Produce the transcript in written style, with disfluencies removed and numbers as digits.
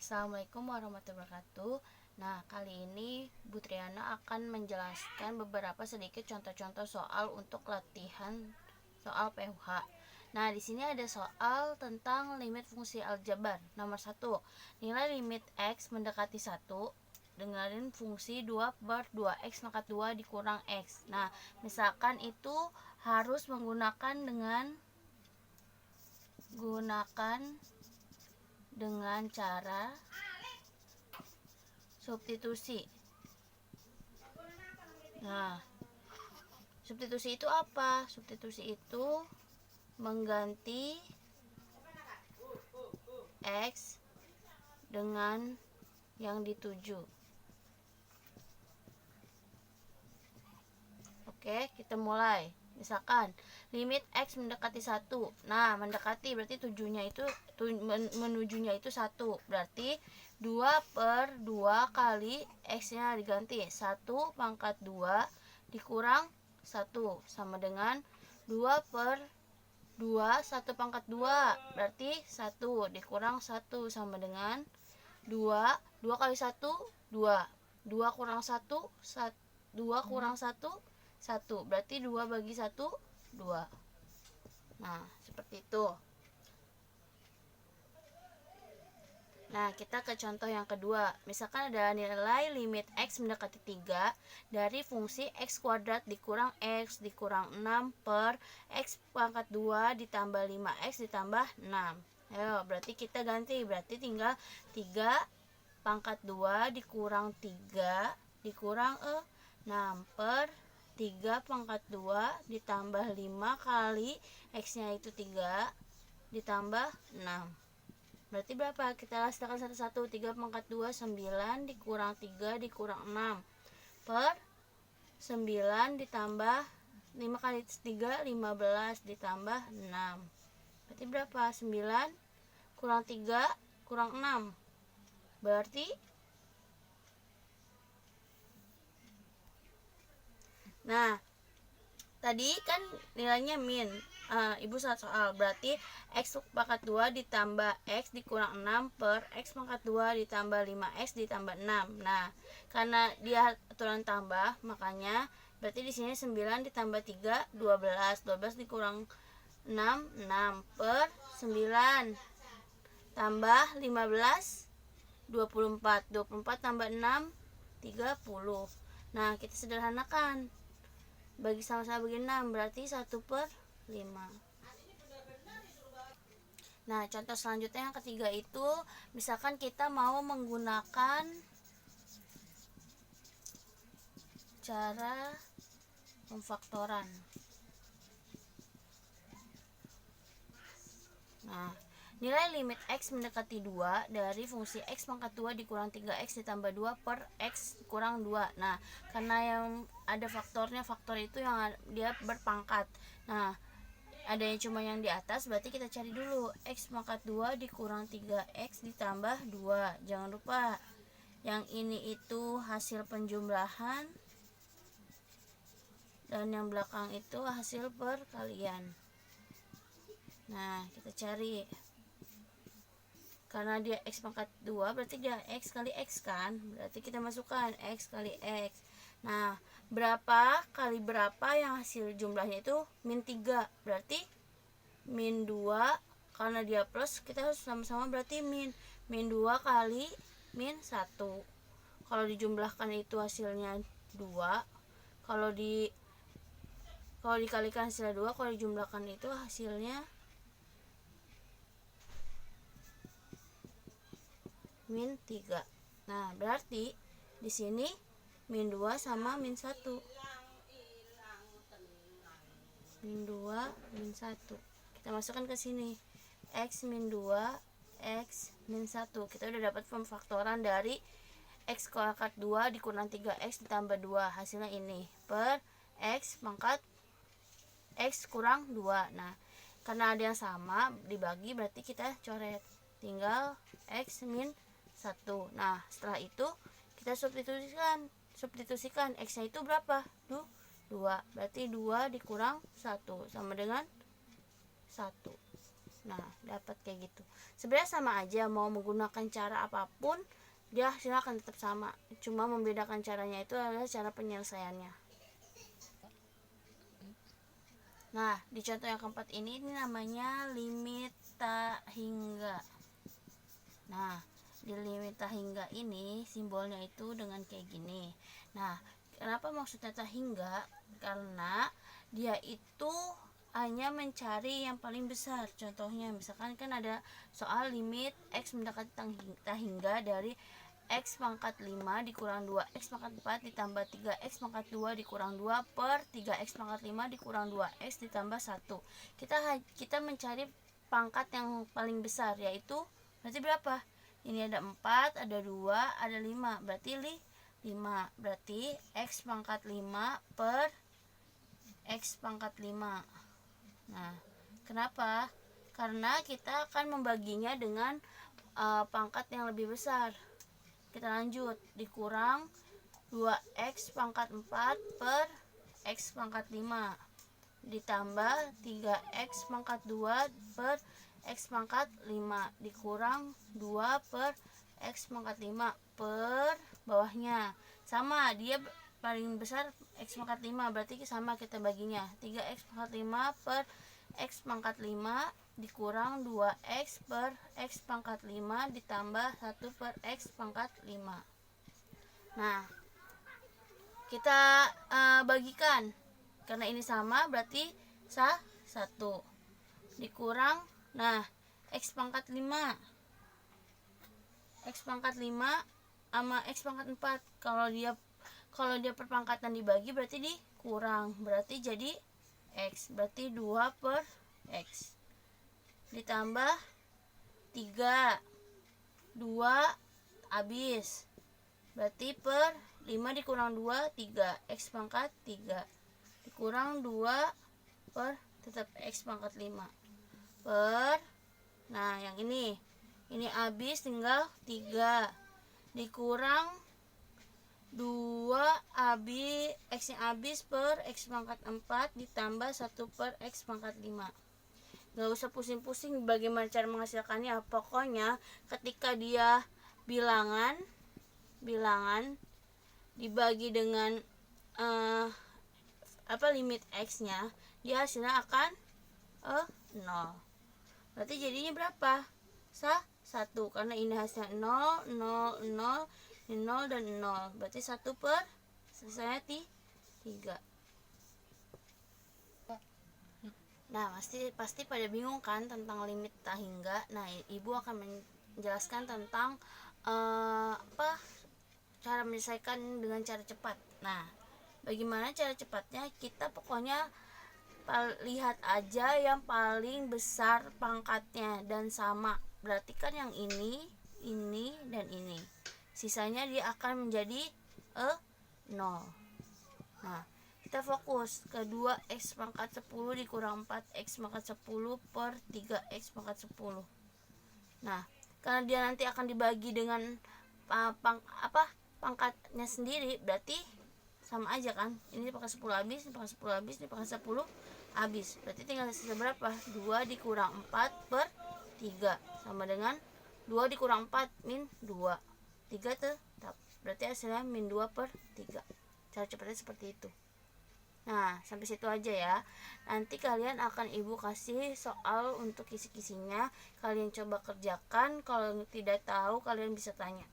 Assalamualaikum warahmatullahi wabarakatuh. Nah, kali ini Bu Triana akan menjelaskan beberapa sedikit contoh-contoh soal untuk latihan soal PUH. Nah, di sini ada soal tentang limit fungsi aljabar. Nomor 1, nilai limit X mendekati 1 dengan fungsi 2 per 2X pangkat 2 dikurang X. Nah, misalkan itu harus menggunakan dengan cara substitusi. Nah, substitusi itu apa? Substitusi itu mengganti X dengan yang dituju. Oke, kita mulai. Misalkan limit X mendekati 1. Nah, mendekati berarti menujunya itu 1. Berarti 2 per 2 kali X-nya diganti 1 pangkat 2 dikurang 1 sama dengan 2 per 2 1 pangkat 2. Berarti 1 dikurang 1 sama dengan 2. 2 kali 1 2. 2 kurang 1 2 kurang 1 1. Berarti 2 bagi 1 2. Nah, seperti itu. Nah, kita ke contoh yang kedua. Misalkan ada nilai limit X mendekati 3 dari fungsi X kuadrat dikurang X dikurang 6 per X pangkat 2 ditambah 5X ditambah 6. Ayo, berarti kita ganti. Berarti tinggal 3 pangkat 2 dikurang 3 dikurang 6 per 3 pangkat 2 ditambah 5 kali X-nya itu 3 ditambah 6. Berarti berapa? Kita rasakan satu-satu. 3 pangkat 2 9 dikurang 3 dikurang 6 per 9 ditambah 5 kali 3 15 ditambah 6. Berarti berapa? 9 kurang 3 kurang 6. Berarti nah, tadi kan nilainya min. Ibu salah soal. Berarti X pangkat 2 ditambah X dikurang 6 per X pangkat 2 ditambah 5X ditambah 6. Nah, karena dia aturan tambah, makanya berarti di sini 9 ditambah 3 12. 12 dikurang 6 6 per 9 tambah 15 24. 24 tambah 6 30. Nah, kita sederhanakan. Bagi sama-sama bagi 6 berarti 1 per 5. Nah, contoh selanjutnya yang ketiga itu misalkan kita mau menggunakan cara pemfaktoran. Nah, nilai limit X mendekati 2 dari fungsi X pangkat 2 dikurang 3X ditambah 2 per X kurang 2. Nah, karena yang ada faktornya, faktor itu yang dia berpangkat. Nah, ada yang cuma yang di atas, berarti kita cari dulu. X pangkat 2 dikurang 3X ditambah 2. Jangan lupa, yang ini itu hasil penjumlahan dan yang belakang itu hasil perkalian. Nah, kita cari. Karena dia X pangkat 2 berarti dia X kali X kan. Berarti kita masukkan X kali X. Nah, berapa kali berapa yang hasil jumlahnya itu min 3. Berarti min 2. Karena dia plus, kita harus sama-sama berarti min 2 kali min 1. Kalau dijumlahkan itu hasilnya 2. Kalau dikalikan hasilnya 2, kalau dijumlahkan itu hasilnya min 3. Nah, berarti di sini min 2 sama min 1. Min 2 min 1. Kita masukkan ke sini. X min 2 X min 1. Kita udah dapat pemfaktoran dari X pangkat 2 dikurang 3X ditambah 2. Hasilnya ini per X pangkat X kurang 2. Nah, karena ada yang sama dibagi berarti kita coret. Tinggal X min 1. Nah, setelah itu kita substitusikan X-nya itu berapa? 2. Berarti 2 dikurang 1 sama dengan 1. Nah, dapat kayak gitu. Sebenarnya sama aja, mau menggunakan cara apapun dia hasilnya akan tetap sama, cuma membedakan caranya itu adalah cara penyelesaiannya. Nah, di contoh yang keempat ini namanya limit tak hingga. Nah, di limit tak hingga ini simbolnya itu dengan kayak gini. Nah, kenapa maksudnya tak hingga? Karena dia itu hanya mencari yang paling besar. Contohnya misalkan kan ada soal limit x mendekati tak hingga dari x pangkat 5 dikurang 2x pangkat 4 ditambah 3x pangkat 2 dikurang 2 per 3x pangkat 5 dikurang 2x ditambah 1. Kita mencari pangkat yang paling besar, yaitu berarti berapa? Ini ada 4, ada 2, ada 5. Berarti 5. Berarti x pangkat 5 per x pangkat 5. Nah, kenapa? Karena kita akan membaginya dengan pangkat yang lebih besar. Kita lanjut, dikurang 2x pangkat 4 per x pangkat 5 ditambah 3x pangkat 2 per x pangkat 5 dikurang 2 per x pangkat 5 per bawahnya. Sama, dia paling besar x pangkat 5, berarti sama kita baginya. 3x pangkat 5 per x pangkat 5 dikurang 2x per x pangkat 5 ditambah 1 per x pangkat 5. Nah, kita bagikan. Karena ini sama berarti 1 dikurang, nah, x pangkat 5 sama x pangkat 4. Kalau dia perpangkatan dibagi berarti dikurang, berarti jadi x, berarti 2 per x ditambah 3, 2 habis, berarti per 5 dikurang 2, 3, x pangkat 3 dikurang 2 per tetap x pangkat 5 per, nah yang ini habis tinggal 3 dikurang 2 habis, x yang habis per x pangkat 4 ditambah 1 per x pangkat 5. Gak usah pusing-pusing bagaimana cara menghasilkannya, pokoknya ketika dia bilangan dibagi dengan limit x nya, dia hasilnya akan 0. Berarti jadinya berapa? 1, karena ini hasilnya 0, 0, 0, 0 dan 0, berarti 1 per selesainya 3. Nah, pasti pada bingung kan tentang limit tak hingga. Nah, ibu akan menjelaskan tentang cara menyelesaikan dengan cara cepat. Nah, bagaimana cara cepatnya? Kita pokoknya lihat aja yang paling besar pangkatnya dan sama. Berarti kan yang ini, dan ini. Sisanya dia akan menjadi 0. Nah, kita fokus ke 2x pangkat 10 dikurang 4x pangkat 10 per 3x pangkat 10. Nah, karena dia nanti akan dibagi dengan pangkatnya sendiri, berarti sama aja kan. Ini pangkat 10 habis, ini pangkat 10 habis, ini pangkat 10 habis. Berarti tinggal sisa berapa? 2 dikurang 4 per 3 sama dengan 2 dikurang 4 min 2. 3 tetap. Berarti hasilnya min 2 per 3. Cara cepatnya seperti itu. Nah, sampai situ aja ya. Nanti kalian akan ibu kasih soal untuk kisi-kisinya. Kalian coba kerjakan. Kalau tidak tahu kalian bisa tanya.